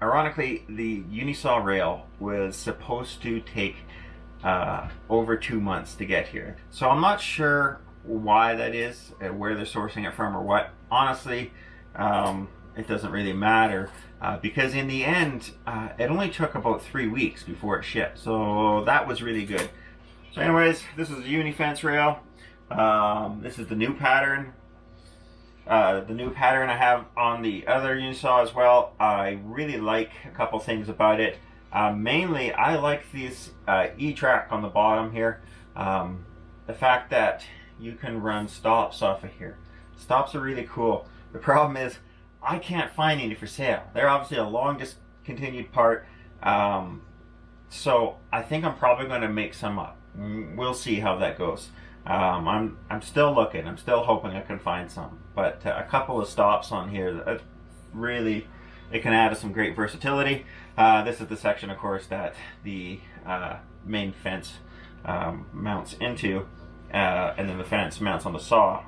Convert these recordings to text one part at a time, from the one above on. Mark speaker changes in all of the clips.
Speaker 1: ironically, the Unisaw rail was supposed to take over 2 months to get here. So I'm not sure why that is, where they're sourcing it from or what. Honestly, it doesn't really matter because in the end, it only took about 3 weeks before it shipped. So that was really good. So anyways, this is the Unifence rail. This is the new pattern. The new pattern I have on the other Unisaw as well. I really like a couple things about it. Mainly, I like this E-track on the bottom here. The fact that you can run stops off of here. Stops are really cool. The problem is, I can't find any for sale. They're obviously a long discontinued part. So I think I'm probably going to make some up. We'll see how that goes. I'm still looking. I'm still hoping I can find some. But a couple of stops on here that really, it can add some great versatility. This is the section, of course, that the main fence mounts into, and then the fence mounts on the saw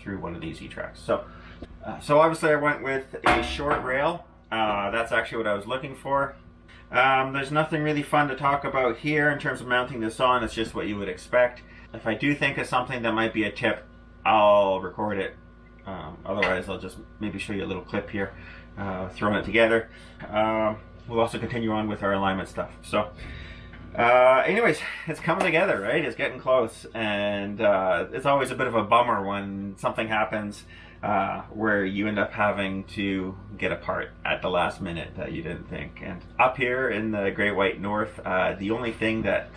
Speaker 1: through one of these E-tracks. So obviously I went with a short rail. That's actually what I was looking for. There's nothing really fun to talk about here in terms of mounting this on. It's just what you would expect. If I do think of something that might be a tip, I'll record it. Otherwise, I'll just maybe show you a little clip here, throwing it together. We'll also continue on with our alignment stuff. So anyways, it's coming together, right? It's getting close, and it's always a bit of a bummer when something happens where you end up having to get a part at the last minute that you didn't think. And up here in the Great White North, the only thing that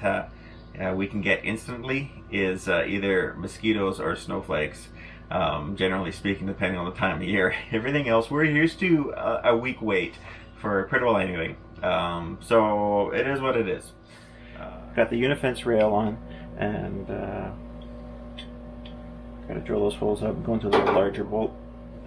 Speaker 1: we can get instantly is either mosquitoes or snowflakes, generally speaking, depending on the time of year. Everything else, we're used to a week wait for pretty well anything. So it is what it is. Got the Unifence rail on, and got to drill those holes up and go into the larger bolt.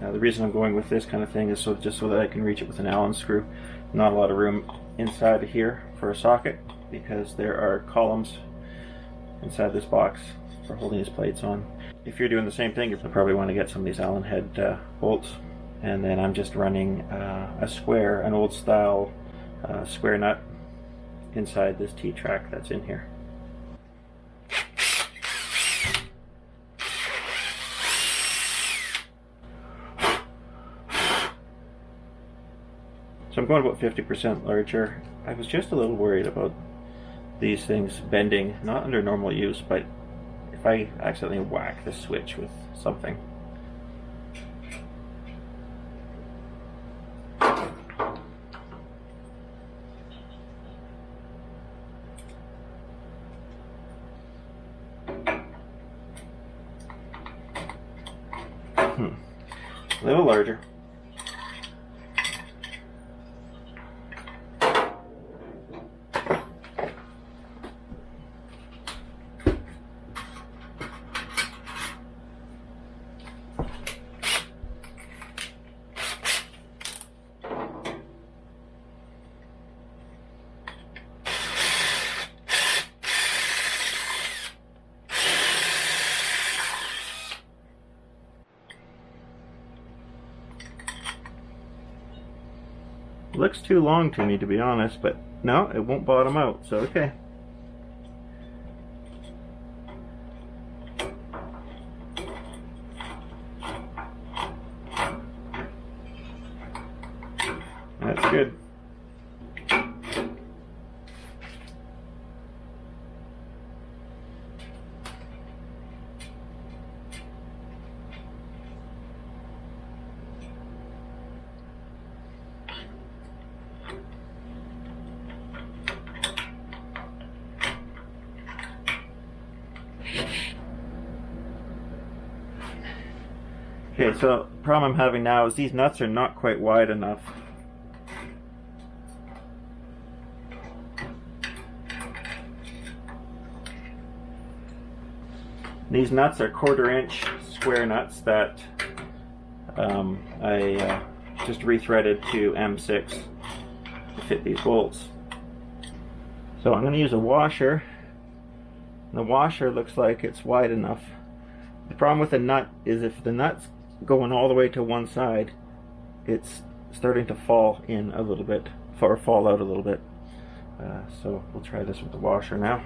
Speaker 1: The reason I'm going with this kind of thing is just so that I can reach it with an Allen screw. Not a lot of room inside of here for a socket because there are columns inside this box for holding these plates on. If you're doing the same thing, you'll probably want to get some of these Allen head bolts. And then I'm just running a square, an old style square nut inside this T-track that's in here. So I'm going about 50% larger. I was just a little worried about these things bending, not under normal use, but if I accidentally whack the switch with something. A little larger. Looks too long to me, to be honest, but no, it won't bottom out, so okay. That's good. Okay, so the problem I'm having now is these nuts are not quite wide enough. These nuts are 1/4 inch square nuts that I just rethreaded to M6 to fit these bolts. So I'm going to use a washer. The washer looks like it's wide enough. The problem with the nut is if the nut's going all the way to one side, it's starting to fall in a little bit, or fall out a little bit. So we'll try this with the washer now.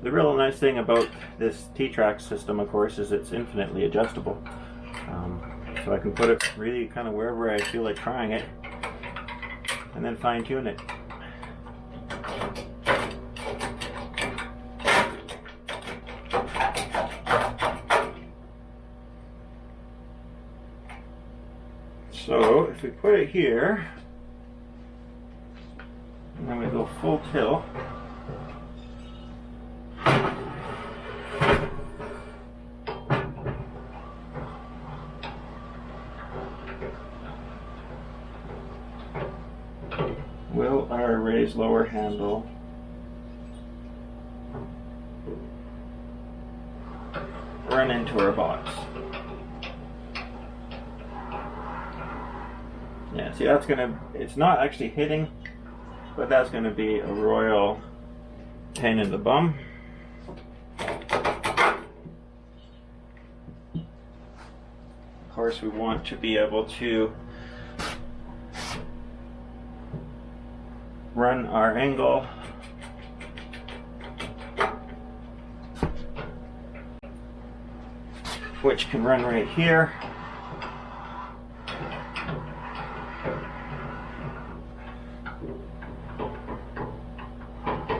Speaker 1: The real nice thing about this T-track system, of course, is it's infinitely adjustable. So I can put it really kind of wherever I feel like trying it, and then fine-tune it. So if we put it here, and then we go full tilt, will our raised lower handle run into our box? Yeah, see, that's gonna, it's not actually hitting, but that's gonna be a royal pain in the bum. Of course, we want to be able to run our angle which can run right here.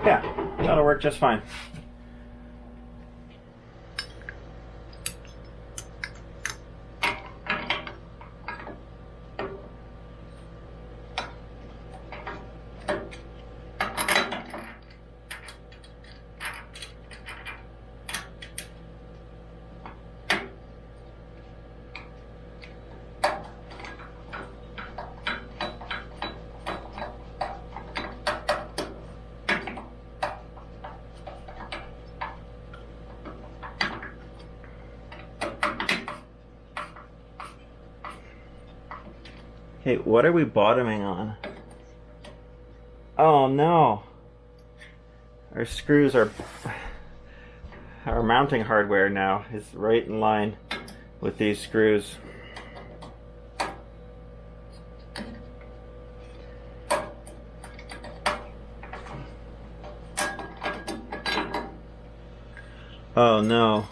Speaker 1: Yeah, that'll work just fine. Okay, what are we bottoming on? Oh no! Our screws are... Our mounting hardware now is right in line with these screws. Oh no.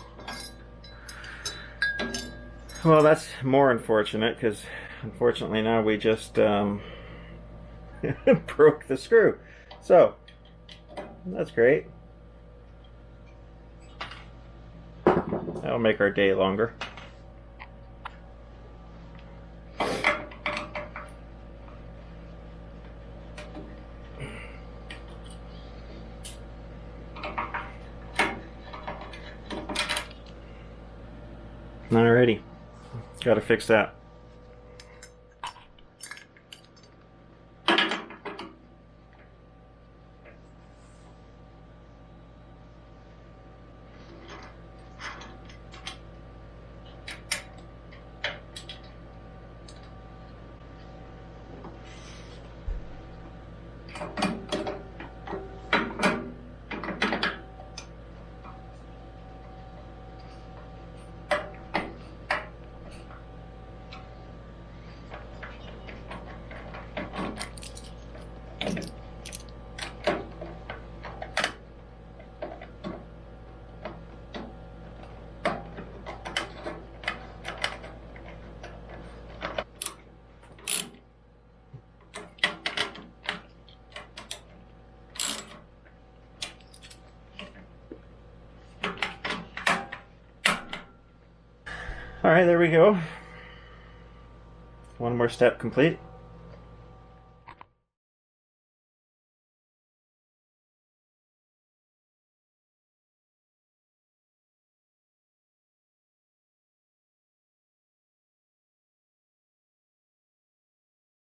Speaker 1: Well, that's more unfortunate, because unfortunately now we just broke the screw. So, that's great. That'll make our day longer. Alrighty, gotta fix that. Alright, there we go. One more step complete.